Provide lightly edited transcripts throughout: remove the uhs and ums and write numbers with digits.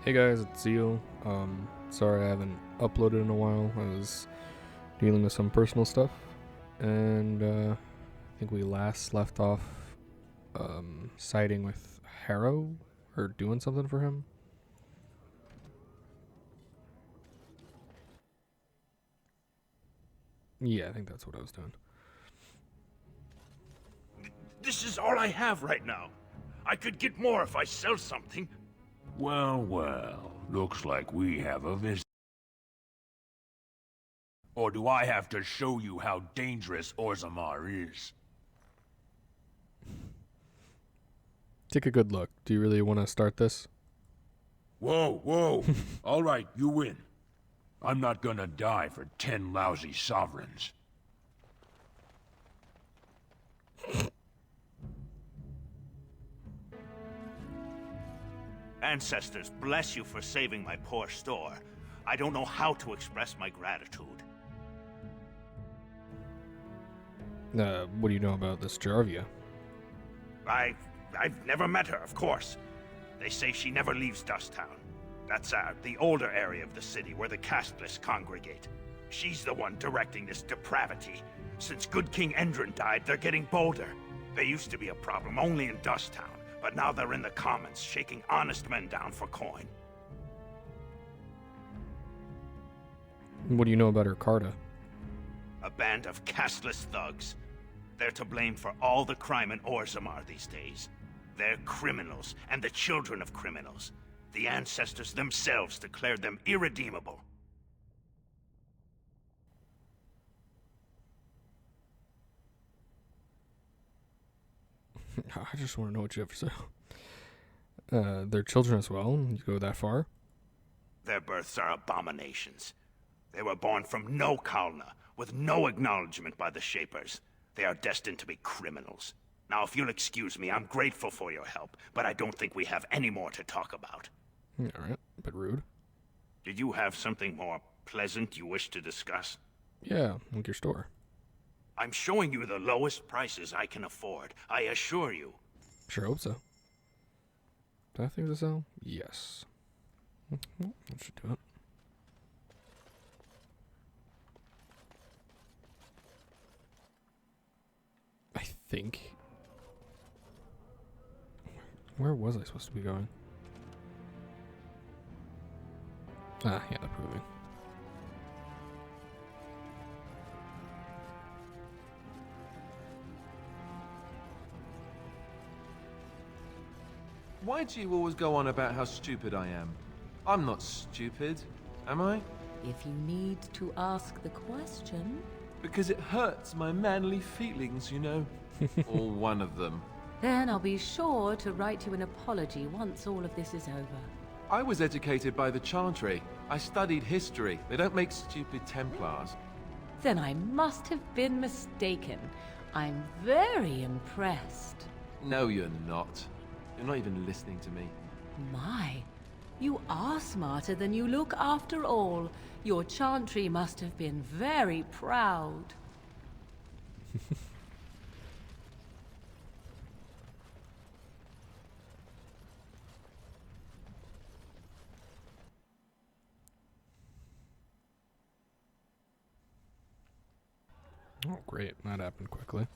Hey guys, it's Zeal. Sorry I haven't uploaded in a while. I was dealing with some personal stuff, and I think we last left off siding with Harrow or doing something for him. Yeah, I think that's what I was doing. This is all I have right now. I could get more if I sell something. Well, well, looks like we have a visit. Or do I have to show you how dangerous Orzammar is? Take a good look. Do you really want to start this? Whoa, whoa. All right, you win. I'm not gonna die for 10 lousy sovereigns. Ancestors, bless you for saving my poor store. I don't know how to express my gratitude. What do you know about this Jarvia? I've never met her, of course. They say she never leaves Dusttown. That's the older area of the city where the casteless congregate. She's the one directing this depravity. Since good King Endrin died, they're getting bolder. They used to be a problem only in Dusttown, but now they're in the commons, shaking honest men down for coin. What do you know about her Carta? A band of casteless thugs. They're to blame for all the crime in Orzammar these days. They're criminals, and the children of criminals. The ancestors themselves declared them irredeemable. I just want to know what you have to say. They're children as well. You go that far? Their births are abominations. They were born from no Kalna, with no acknowledgement by the Shapers. They are destined to be criminals. Now, if you'll excuse me, I'm grateful for your help, but I don't think we have any more to talk about. Alright, but rude. Did you have something more pleasant you wish to discuss? Yeah, like your store. I'm showing you the lowest prices I can afford, I assure you. Sure hope so. Do I have things to sell? Yes. That should do it. I think. Where was I supposed to be going? Ah, yeah, the proving. Why do you always go on about how stupid I am? I'm not stupid, am I? If you need to ask the question, Because it hurts my manly feelings, you know. Or one of them. then I'll be sure to write you an apology once all of this is over. I was educated by the Chantry. I studied history. They don't make stupid Templars. Then I must have been mistaken. I'm very impressed. No, you're not. You're not even listening to me. My, you are smarter than you look after all. Your Chantry must have been very proud. Oh, great. That happened quickly.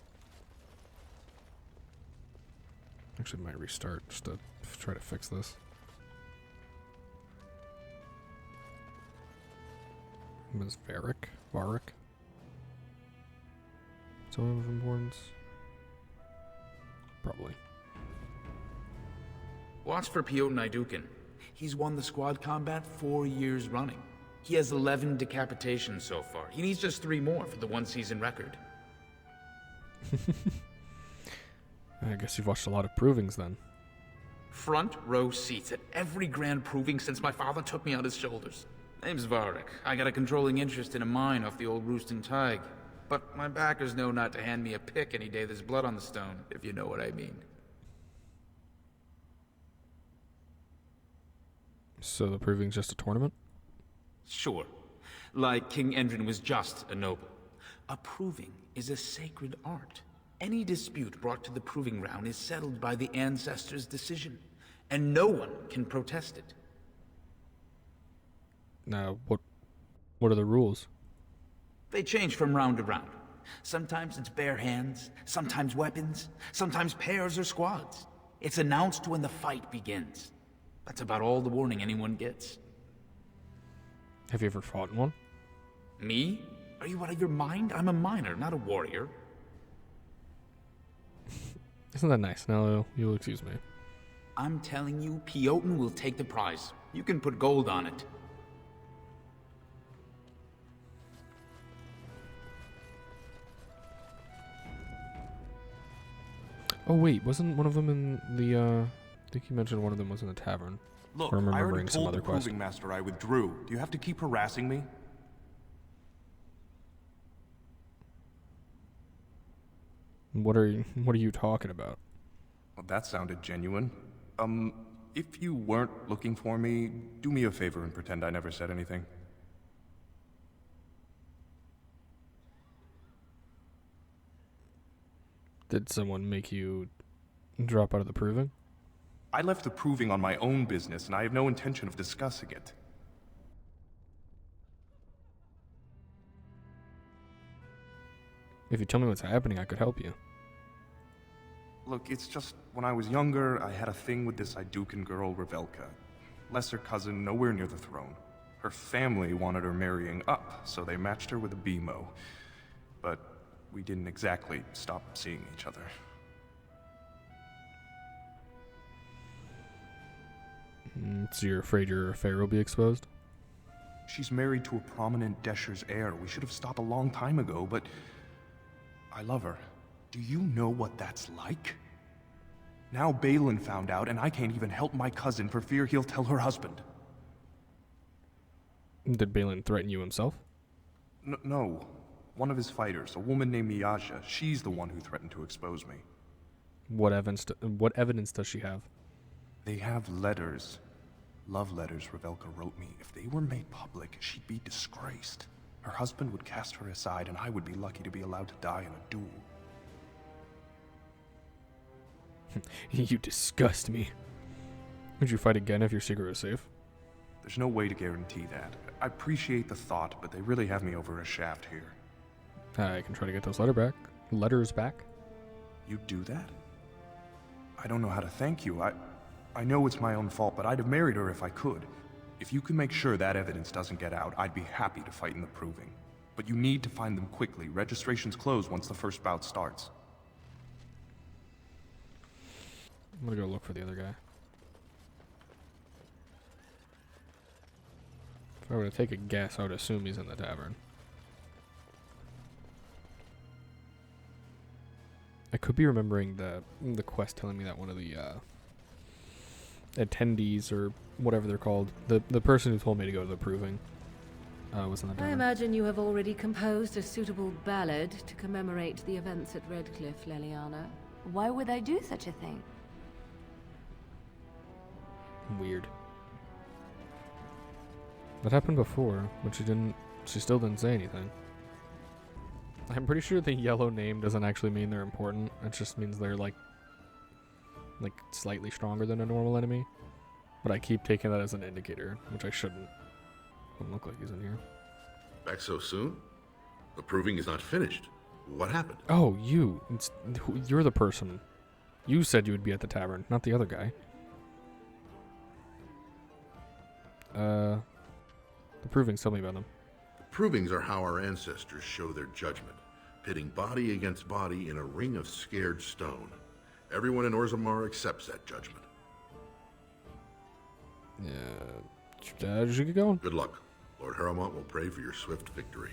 Actually, might restart just to try to fix this. Was Varric? Varric? Someone of importance? Probably. Watch for Piotr Naidukin. He's won the squad combat 4 years running. He has 11 decapitations so far. He needs just 3 more for the one-season record. I guess you've watched a lot of provings then. Front row seats at every grand proving since my father took me on his shoulders. Name's Varric. I got a controlling interest in a mine off the old Roosting Tig. But my backers know not to hand me a pick any day there's blood on the stone, if you know what I mean. So the proving's just a tournament? Sure. Like King Endrin was just a noble. A proving is a sacred art. Any dispute brought to the proving ground is settled by the ancestors' decision, and no one can protest it. Now, what are the rules? They change from round to round. Sometimes it's bare hands, sometimes weapons, sometimes pairs or squads. It's announced when the fight begins. That's about all the warning anyone gets. Have you ever fought in one? Me? Are you out of your mind? I'm a miner, not a warrior. Isn't that nice? Now you'll excuse me. I'm telling you, Piotin will take the prize. You can put gold on it. Oh wait, wasn't one of them in the I think you mentioned one of them was in the tavern. Look, Or I'm I already remembering some told the other quest. proving master I withdrew. Do you have to keep harassing me? What are you talking about? Well, that sounded genuine. If you weren't looking for me, do me a favor and pretend I never said anything. Did someone make you drop out of the proving? I left the proving on my own business, and I have no intention of discussing it. If you tell me what's happening, I could help you. Look, it's just, when I was younger, I had a thing with this Idukan girl, Revelka. Lesser cousin, nowhere near the throne. Her family wanted her marrying up, so they matched her with a BMO. But we didn't exactly stop seeing each other. So you're afraid your affair will be exposed? She's married to a prominent Desher's heir. We should have stopped a long time ago, but I love her. Do you know what that's like? Now Balin found out, and I can't even help my cousin for fear he'll tell her husband. Did Balin threaten you himself? No. One of his fighters, a woman named Miyaja, she's the one who threatened to expose me. What evidence does she have? They have letters. Love letters Revelka wrote me. If they were made public, she'd be disgraced. Her husband would cast her aside, and I would be lucky to be allowed to die in a duel. You disgust me. Would you fight again if your secret was safe? There's no way to guarantee that. I appreciate the thought, but they really have me over a shaft here. I can try to get those letters back. You do that? I don't know how to thank you. I know it's my own fault, but I'd have married her if I could. If you can make sure that evidence doesn't get out, I'd be happy to fight in the proving. But you need to find them quickly. Registrations close once the first bout starts. I'm gonna go look for the other guy. If I were to take a guess, I would assume he's in the tavern. I could be remembering the quest telling me that one of the attendees, or whatever they're called, the person who told me to go to the proving, was in the I tavern. imagine you have already composed a suitable ballad to commemorate the events at Redcliffe, Leliana. Why would I do such a thing? Weird. That happened before, but she still didn't say anything. I'm pretty sure the yellow name doesn't actually mean they're important. It just means they're like slightly stronger than a normal enemy. But I keep taking that as an indicator, which I shouldn't. Doesn't look like he's in here. Back so soon? The proving is not finished. What happened? Oh, you're the person. You said you would be at the tavern, not the other guy. The provings, tell me about them. The provings are how our ancestors show their judgment, pitting body against body in a ring of scared stone. Everyone in Orzammar accepts that judgment. Yeah, just get going. Good luck. Lord Harrowmont will pray for your swift victory.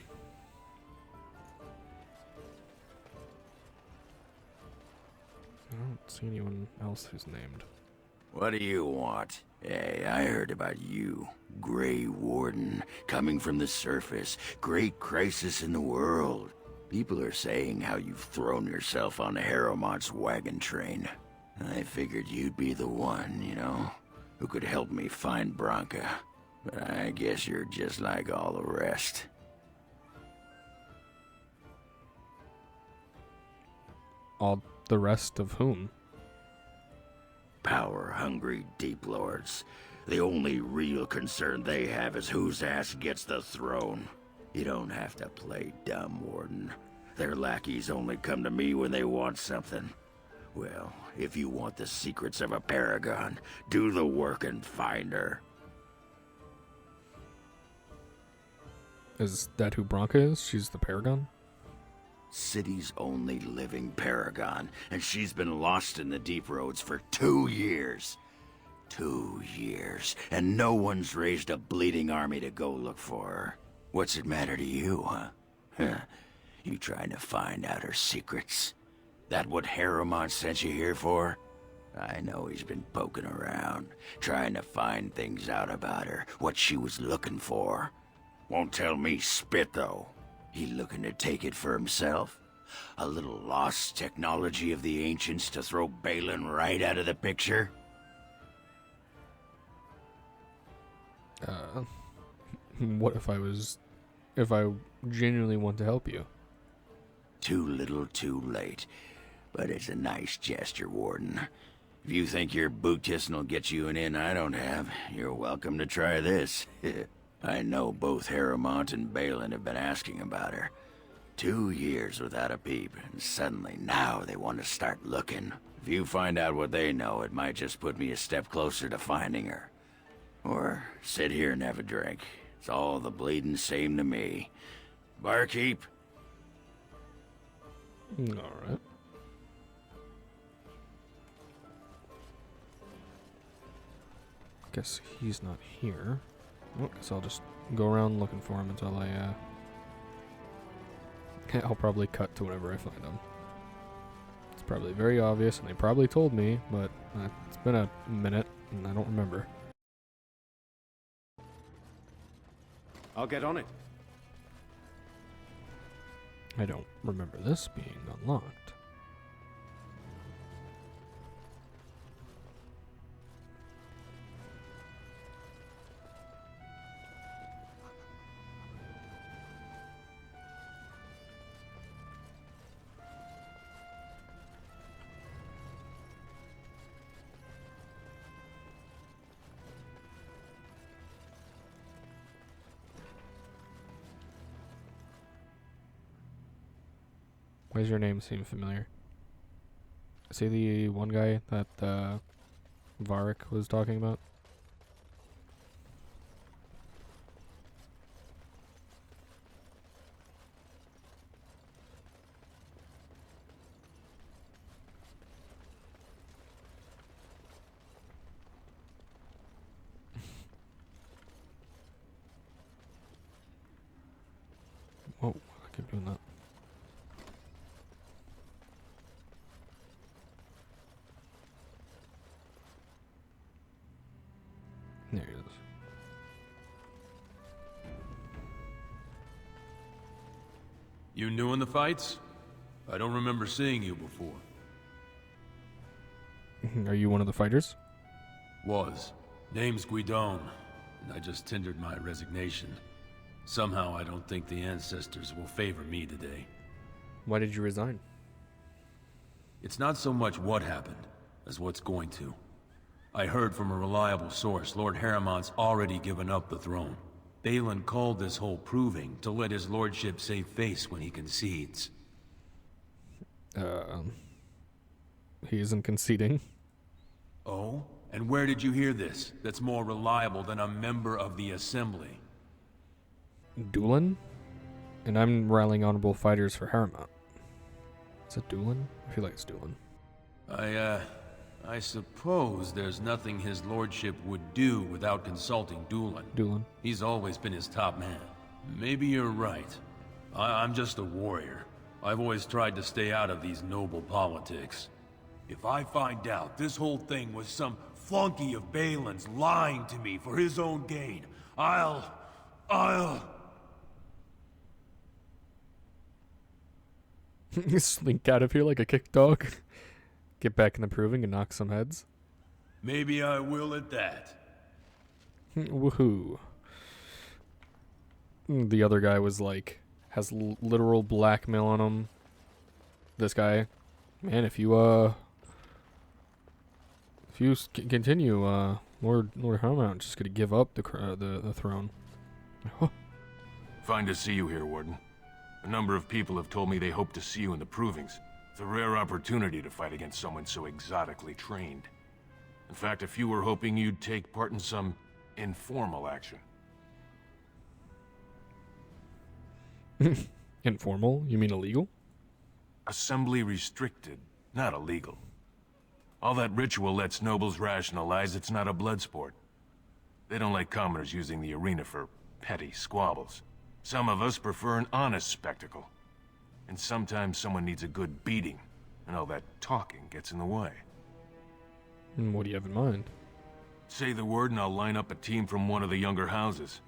I don't see anyone else who's named. What do you want? Hey, I heard about you. Grey Warden, coming from the surface. Great crisis in the world. People are saying how you've thrown yourself on Harrowmont's wagon train. I figured you'd be the one, who could help me find Branka. But I guess you're just like all the rest. All the rest of whom? Power-hungry deep lords. The only real concern they have is whose ass gets the throne. You don't have to play dumb, Warden. Their lackeys only come to me when they want something. Well, if you want the secrets of a paragon, do the work and find her. Is that who Branka is? She's the Paragon? City's only living paragon, and she's been lost in the deep roads for 2 years. 2 years, and no one's raised a bleeding army to go look for her. What's it matter to you, huh? You trying to find out her secrets? That what Harriman sent you here for? I know he's been poking around, trying to find things out about her, what she was looking for. Won't tell me spit, though. He looking to take it for himself? A little lost technology of the ancients to throw Balin right out of the picture? What if I genuinely want to help you? Too little, too late. But it's a nice gesture, Warden. If you think your boot kissing will get you an in I don't have, you're welcome to try this. I know both Harriman and Balin have been asking about her. 2 years without a peep, and suddenly now they want to start looking. If you find out what they know, it might just put me a step closer to finding her. Or sit here and have a drink. It's all the bleeding same to me. Barkeep? Alright. Guess he's not here. Well, guess I'll just go around looking for him until I'll probably cut to whenever I find him. It's probably very obvious, and they probably told me, but it's been a minute, and I don't remember. I'll get on it. I don't remember this being unlocked. Why does your name seem familiar? Is he the one guy that Varric was talking about? Whoa, I keep doing that. There he is. You new in the fights? I don't remember seeing you before. Are you one of the fighters? Was. Name's Guidon, and I just tendered my resignation. Somehow I don't think the ancestors will favor me today. Why did you resign? It's not so much what happened, as what's going to. I heard from a reliable source Lord Harriman's already given up the throne. Balin called this whole proving to let his lordship save face when he concedes. He isn't conceding. Oh? And where did you hear this that's more reliable than a member of the Assembly? Dulin? And I'm rallying honorable fighters for Harriman. Is it Dulin? I feel like it's Dulin. I suppose there's nothing his lordship would do without consulting Dulin. Dulin. He's always been his top man. Maybe you're right. I'm just a warrior. I've always tried to stay out of these noble politics. If I find out this whole thing was some flunky of Balin's lying to me for his own gain, I'll... Slink out of here like a kick dog. Get back in the proving and knock some heads. Maybe I will at that. Woohoo. The other guy was like, has literal blackmail on him. This guy, man, if you continue Lord Harmount's just gonna give up the throne. Fine to see you here, Warden. A number of people have told me they hope to see you in the provings. It's a rare opportunity to fight against someone so exotically trained. In fact, a few were hoping you'd take part in some informal action. Informal? You mean illegal? Assembly restricted, not illegal. All that ritual lets nobles rationalize it's not a blood sport. They don't like commoners using the arena for petty squabbles. Some of us prefer an honest spectacle. And sometimes someone needs a good beating, and all that talking gets in the way. And what do you have in mind? Say the word and I'll line up a team from one of the younger houses.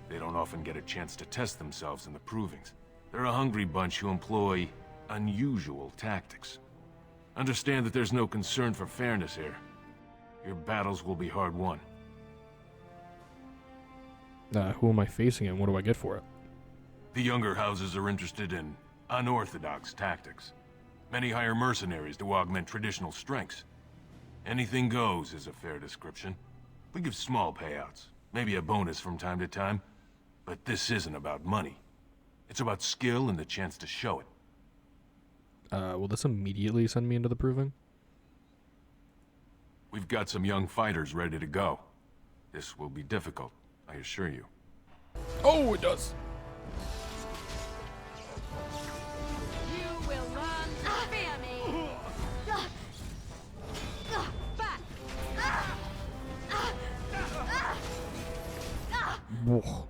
They don't often get a chance to test themselves in the provings. They're a hungry bunch who employ unusual tactics. Understand that there's no concern for fairness here. Your battles will be hard won. Who am I facing and what do I get for it? The younger houses are interested in unorthodox tactics. Many hire mercenaries to augment traditional strengths. Anything goes is a fair description. We give small payouts, maybe a bonus from time to time, but this isn't about money. It's about skill and the chance to show it. Will this immediately send me into the proving? We've got some young fighters ready to go. This will be difficult, I assure you. Oh, it does! You will learn to fear me! Back! Whoa.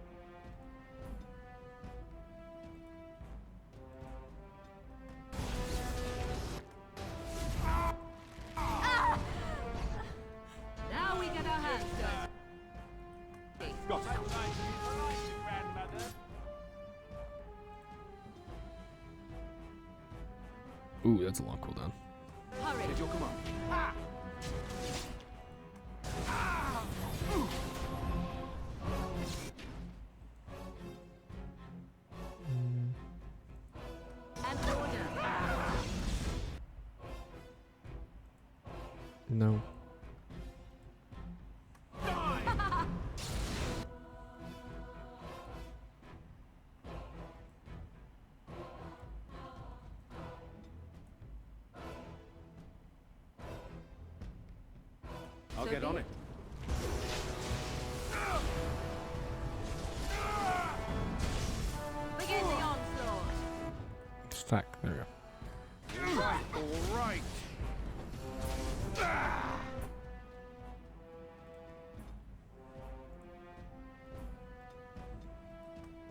Now we get our hands dirty. Ooh, that's a long cooldown. Hurry! Did you come on? And order. No. I'll get on it. Begin the onslaught. Stack. There you go. All right.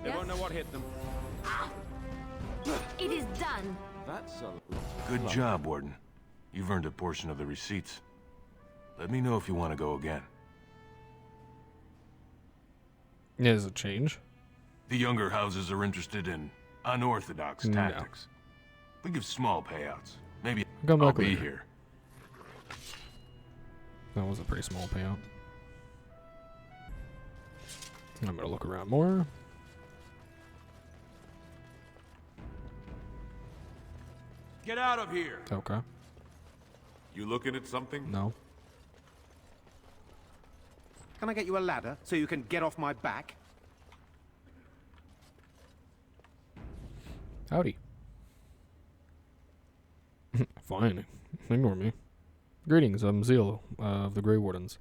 They won't know what hit them. It is done. That's a... Good job, Warden. You've earned a portion of the receipts. Let me know if you want to go again. Yeah, does it change? The younger houses are interested in unorthodox No. tactics. We give small payouts. Maybe Come I'll back be later. here. That was a pretty small payout. I'm gonna look around more. Get out of here! Okay. You looking at something? No. Can I get you a ladder so you can get off my back? Howdy. Fine. Ignore me. Greetings, I'm Zeal, of the Grey Wardens.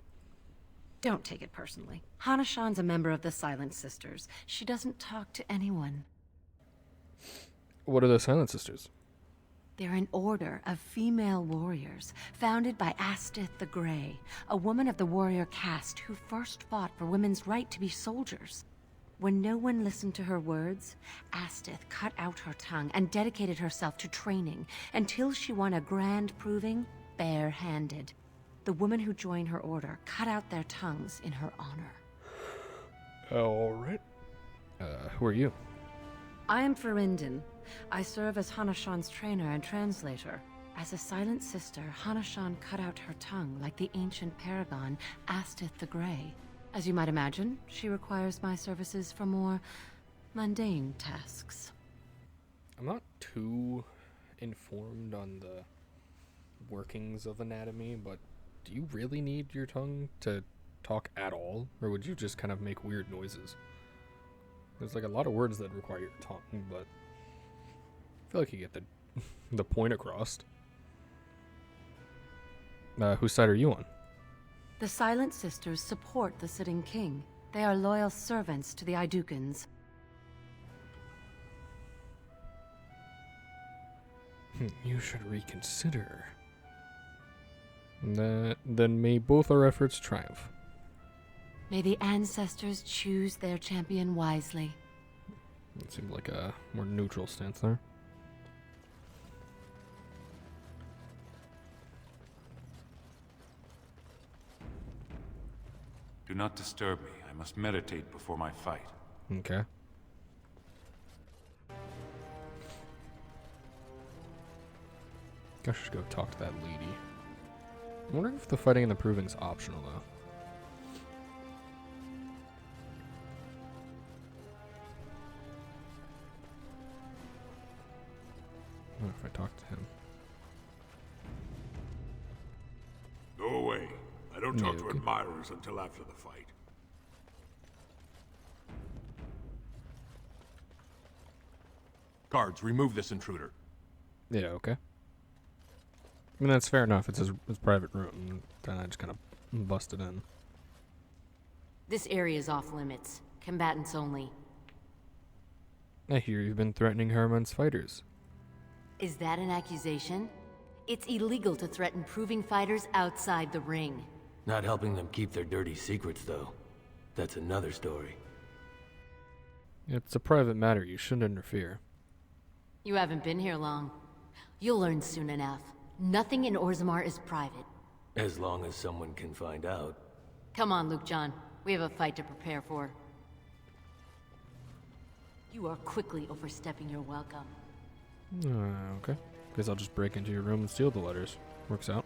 Don't take it personally. Hana-shan's a member of the Silent Sisters. She doesn't talk to anyone. What are the Silent Sisters? They're an order of female warriors, founded by Astith the Grey, a woman of the warrior caste who first fought for women's right to be soldiers. When no one listened to her words, Astith cut out her tongue and dedicated herself to training until she won a grand proving bare-handed. The women who joined her order cut out their tongues in her honor. Alright. Who are you? I am Ferindin. I serve as Hana-shan's trainer and translator. As a Silent Sister, Hana-shan cut out her tongue like the ancient paragon Astith the Grey. As you might imagine, she requires my services for more mundane tasks. I'm not too informed on the workings of anatomy, but do you really need your tongue to talk at all, or would you just kind of make weird noises? There's like a lot of words that require your tongue, but I feel like you get the point across. Whose side are you on? The Silent Sisters support the sitting king. They are loyal servants to the Idukans. You should reconsider. Then may both our efforts triumph. May the ancestors choose their champion wisely. It seemed like a more neutral stance there. Do not disturb me. I must meditate before my fight. Okay. I should go talk to that lady. I'm wondering if the fighting and the proving's optional, though. I wonder if I talk to him. Go away. I don't talk to admirers until after the fight. Guards, remove this intruder. Yeah, okay. I mean, that's fair enough. It's his private room, and then I just kind of busted in. This area is off limits. Combatants only. I hear you've been threatening Harriman's fighters. Is that an accusation? It's illegal to threaten proving fighters outside the ring. Not helping them keep their dirty secrets, though. That's another story. It's a private matter. You shouldn't interfere. You haven't been here long. You'll learn soon enough. Nothing in Orzammar is private. As long as someone can find out. Come on, Luke John. We have a fight to prepare for. You are quickly overstepping your welcome. Okay. Guess I'll just break into your room and steal the letters. Works out.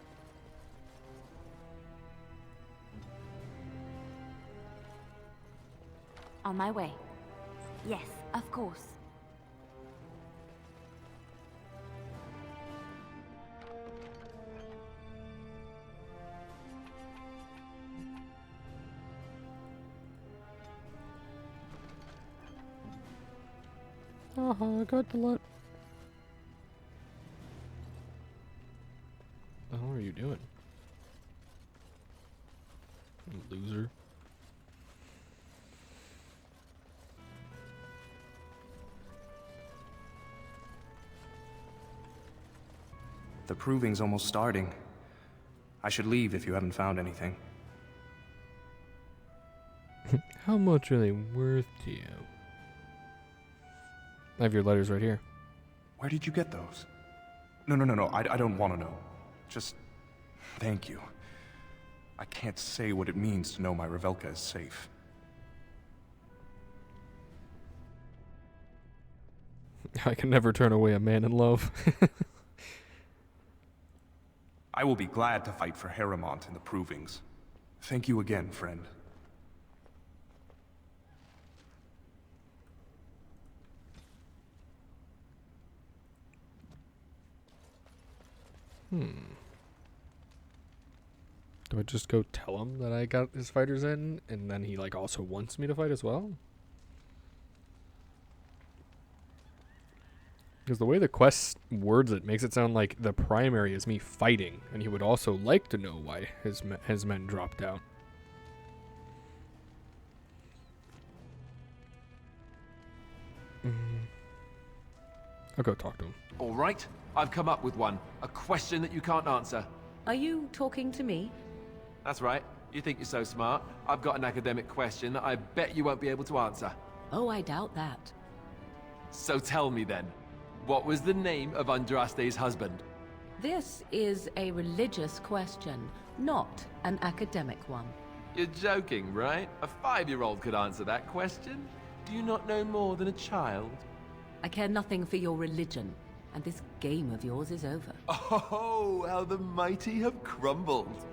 On my way. Yes, of course. I got the lot. The hell are you doing? You loser. The proving's almost starting. I should leave if you haven't found anything. How much are they worth to you? I have your letters right here. Where did you get those? No, I don't want to know. Just thank you. I can't say what it means to know my Revelka is safe. I can never turn away a man in love. I will be glad to fight for Harrimont in the provings. Thank you again, friend. Do I just go tell him that I got his fighters in, and then he, like, also wants me to fight as well? Because the way the quest words it makes it sound like the primary is me fighting, and he would also like to know why his men dropped out. I'll go talk to him. All right, I've come up with one. A question that you can't answer. Are you talking to me? That's right. You think you're so smart. I've got an academic question that I bet you won't be able to answer. Oh, I doubt that. So tell me then, what was the name of Andraste's husband? This is a religious question, not an academic one. You're joking, right? A 5-year-old could answer that question. Do you not know more than a child? I care nothing for your religion, and this game of yours is over. Oh, how the mighty have crumbled.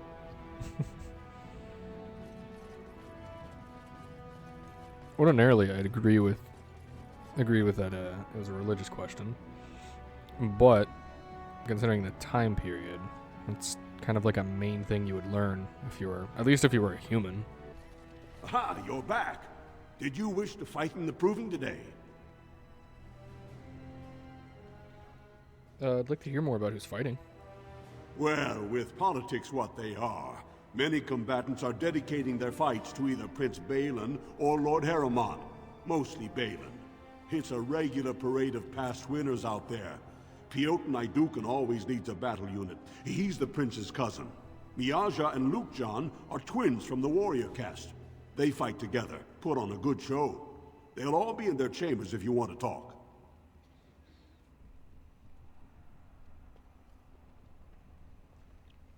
Ordinarily, I'd agree with that it was a religious question, but considering the time period, it's kind of like a main thing you would learn if you were, at least if you were a human. Aha, you're back. Did you wish to fight in the proving today? I'd like to hear more about who's fighting. Well, with politics what they are, many combatants are dedicating their fights to either Prince Balin or Lord Harrowmont, mostly Balin. It's a regular parade of past winners out there. Piotr Naidukan always needs a battle unit. He's the prince's cousin. Miaja and Lukjan are twins from the warrior caste. They fight together, put on a good show. They'll all be in their chambers if you want to talk.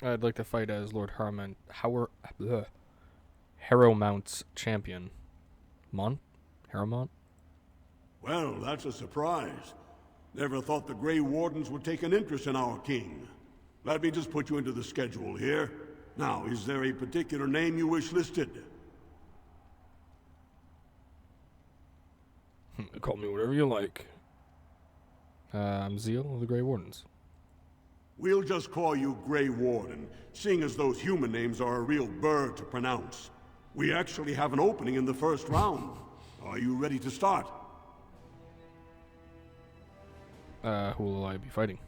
I'd like to fight as Lord Harrowmount's champion. Harrowmont? Well, that's a surprise. Never thought the Grey Wardens would take an interest in our king. Let me just put you into the schedule here. Now, is there a particular name you wish listed? Call me whatever you like. I'm Zeal of the Grey Wardens. We'll just call you Grey Warden, seeing as those human names are a real burr to pronounce. We actually have an opening in the first round. Are you ready to start? Who will I be fighting?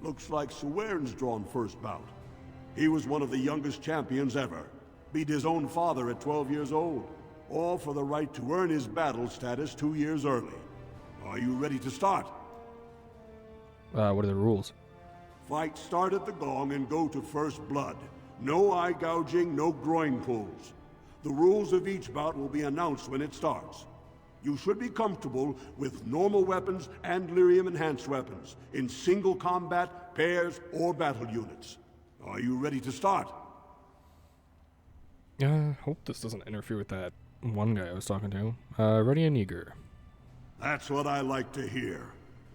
Looks like Suwern's drawn first bout. He was one of the youngest champions ever. Beat his own father at 12 years old. All for the right to earn his battle status 2 years early. Are you ready to start? What are the rules? Fight start at the gong and go to first blood. No eye gouging, no groin pulls. The rules of each bout will be announced when it starts. You should be comfortable with normal weapons and lyrium-enhanced weapons, in single combat, pairs, or battle units. Are you ready to start? Hope this doesn't interfere with that one guy I was talking to. Ready and eager. That's what I like to hear.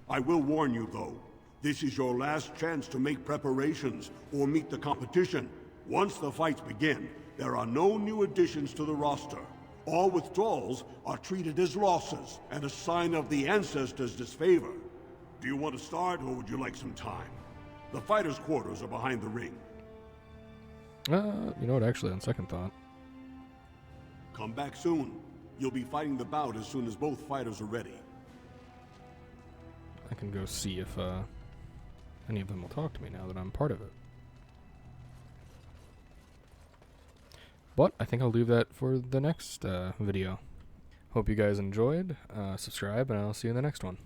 I will warn you, though. This is your last chance to make preparations or meet the competition. Once the fights begin, there are no new additions to the roster. All withdrawals are treated as losses and a sign of the ancestors' disfavor. Do you want to start, or would you like some time? The fighters' quarters are behind the ring. You know what, actually, on second thought. Come back soon. You'll be fighting the bout as soon as both fighters are ready. I can go see if, any of them will talk to me now that I'm part of it. But I think I'll leave that for the next video. Hope you guys enjoyed. Subscribe, and I'll see you in the next one.